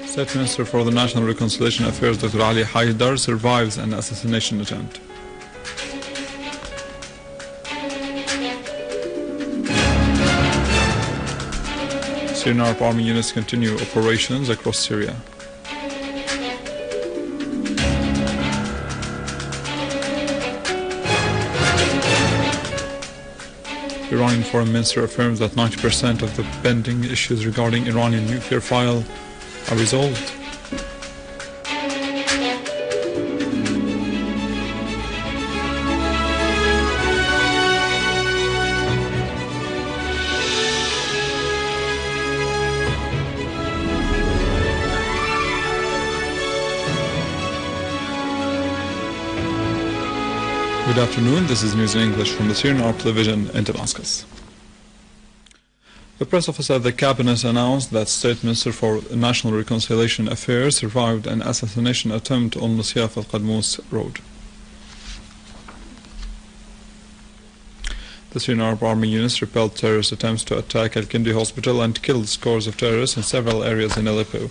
State Minister for the National Reconciliation Affairs Dr. Ali Haider survives an assassination attempt. Syrian Arab Army units continue operations across Syria. Iranian Foreign Minister affirms that 90% of the pending issues regarding Iranian nuclear file are resolved. Good afternoon, this is News in English from the Syrian Arab Television in Damascus. The press office at the cabinet announced that State Minister for National Reconciliation Affairs survived an assassination attempt on Masyaf-al-Qadmous road. The Syrian Arab Army units repelled terrorist attempts to attack Al-Kindi hospital and killed scores of terrorists in several areas in Aleppo.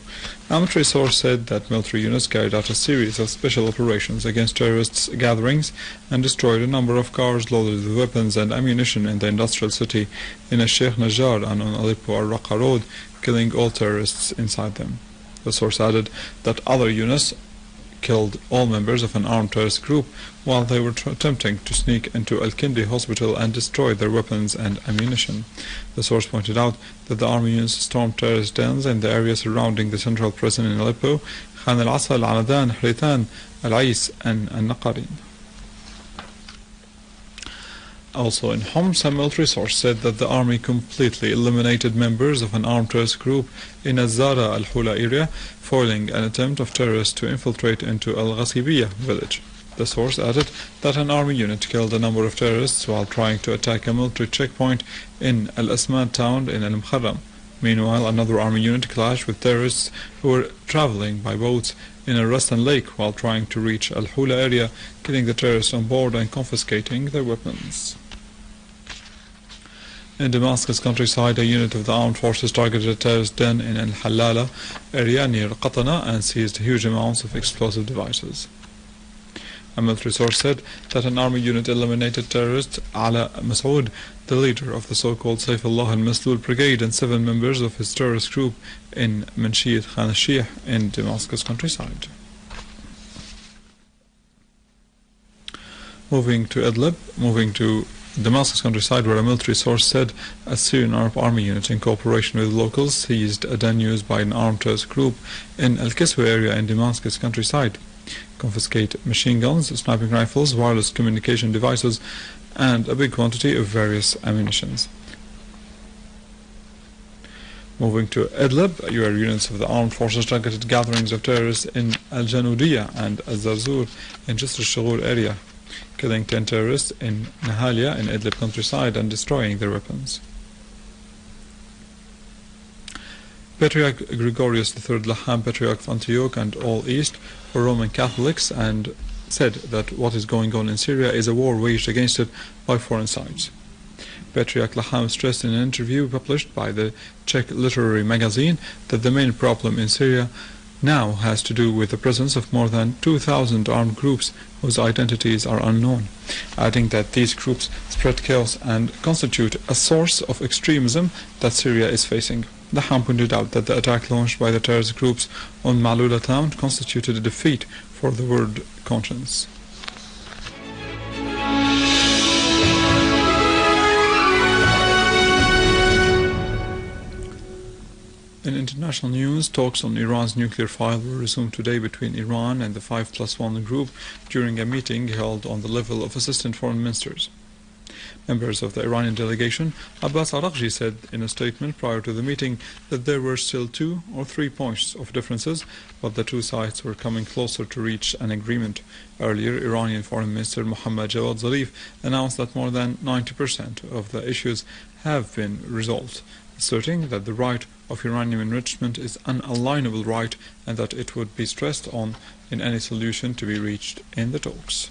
A military source said that military units carried out a series of special operations against terrorists' gatherings and destroyed a number of cars loaded with weapons and ammunition in the industrial city in Sheikh Najjar and on Aleppo Al-Raqqa road, killing all terrorists inside them. The source added that other units killed all members of an armed terrorist group while they were attempting to sneak into Al-Kindi hospital and destroy their weapons and ammunition. The source pointed out that the army units stormed terrorist dens in the area surrounding the central prison in Aleppo, Khan al-Asa, Al-Anadan, Hritan, Al-Ais, and Al-Naqarin. Also in Homs, a military source said that the army completely eliminated members of an armed terrorist group in Azara al-Hula area, foiling an attempt of terrorists to infiltrate into Al-Ghasibiyah village. The source added that an army unit killed a number of terrorists while trying to attack a military checkpoint in Al-Asman town in Al-Muharram. Meanwhile, another army unit clashed with terrorists who were traveling by boats in a Rastan lake while trying to reach Al-Hula area, killing the terrorists on board and confiscating their weapons. In Damascus countryside, a unit of the armed forces targeted a terrorist den in Al-Halala area near Qatana and seized huge amounts of explosive devices. A military source said that an army unit eliminated terrorist Ala Masoud, the leader of the so-called Saifullah al-Maslul brigade, and 7 members of his terrorist group in Manshiyat Khan al-Sheikh in Damascus countryside. Moving to Damascus countryside, where a military source said a Syrian Arab Army unit in cooperation with locals seized a den used by an armed terrorist group in Al-Kiswa area in Damascus countryside. Confiscate machine guns, sniping rifles, wireless communication devices, and a big quantity of various ammunitions. Moving to Idlib, where units of the armed forces targeted gatherings of terrorists in Al-Janudiyya and Al-Zarzur in Jisr al-Shughur area, killing 10 terrorists in Nahalia in Idlib countryside and destroying their weapons. Patriarch Gregorius III Laham, Patriarch of Antioch and all East, were Roman Catholics, and said that what is going on in Syria is a war waged against it by foreign sides. Patriarch Laham stressed in an interview published by the Czech literary magazine that the main problem in Syria now has to do with the presence of more than 2,000 armed groups whose identities are unknown, adding that these groups spread chaos and constitute a source of extremism that Syria is facing. Laham pointed out that the attack launched by the terrorist groups on Malula town constituted a defeat for the word conscience. In international news, talks on Iran's nuclear file were resumed today between Iran and the 5+1 group during a meeting held on the level of assistant foreign ministers. Members of the Iranian delegation, Abbas Araghchi, said in a statement prior to the meeting that there were still 2 or 3 points of differences, but the two sides were coming closer to reach an agreement. Earlier, Iranian Foreign Minister Mohammad Javad Zarif announced that more than 90% of the issues have been resolved, asserting that the right of uranium enrichment is an unalienable right and that it would be stressed on in any solution to be reached in the talks.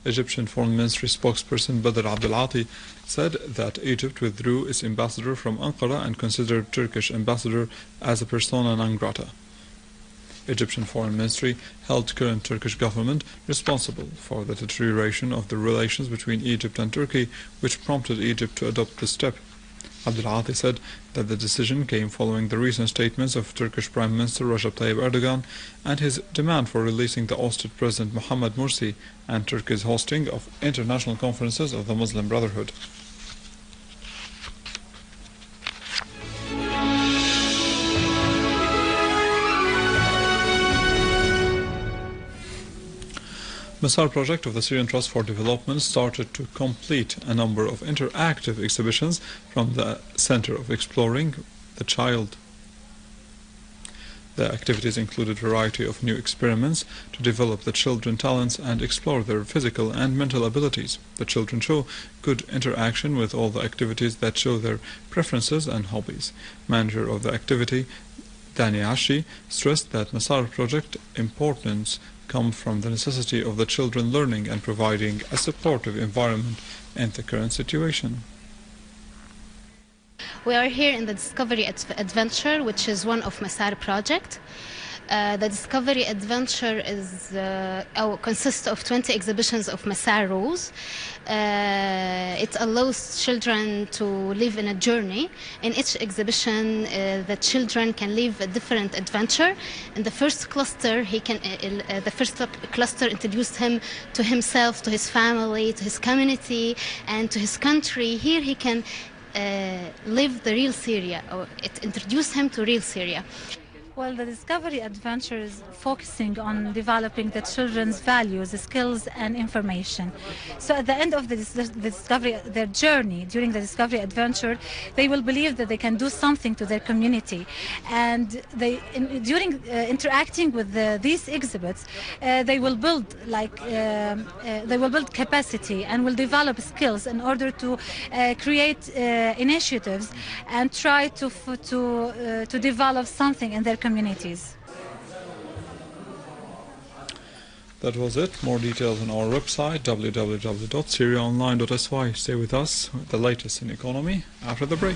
Egyptian Foreign Ministry spokesperson Badr Abdulati said that Egypt withdrew its ambassador from Ankara and considered Turkish ambassador as a persona non grata. Egyptian Foreign Ministry held current Turkish government responsible for the deterioration of the relations between Egypt and Turkey, which prompted Egypt to adopt this step. Abdulati said that the decision came following the recent statements of Turkish Prime Minister Recep Tayyip Erdogan and his demand for releasing the ousted President Mohamed Morsi and Turkey's hosting of international conferences of the Muslim Brotherhood. Masar project of the Syrian Trust for Development started to complete a number of interactive exhibitions from the Center of Exploring the Child. The activities included a variety of new experiments to develop the children's talents and explore their physical and mental abilities. The children show good interaction with all the activities that show their preferences and hobbies. Manager of the activity, Dani Ashi, stressed that Masar project importance come from the necessity of the children learning and providing a supportive environment in the current situation. We are here in the Discovery Adventure, which is one of Masar project. The Discovery Adventure consists of 20 exhibitions of Masar rules. It allows children to live in a journey. In each exhibition, the children can live a different adventure. In the first cluster, introduced him to himself, to his family, to his community, and to his country. Here he can live the real Syria, or it introduced him to real Syria. Well, the Discovery Adventure is focusing on developing the children's values, skills, and information. So at the end of their journey, during the Discovery Adventure, they will believe that they can do something to their community. And during interacting with these exhibits, they will build capacity and will develop skills in order to create initiatives and try to develop something in their communities. That was it. More details on our website www.syriaonline.sy. Stay with us, the latest in economy after the break.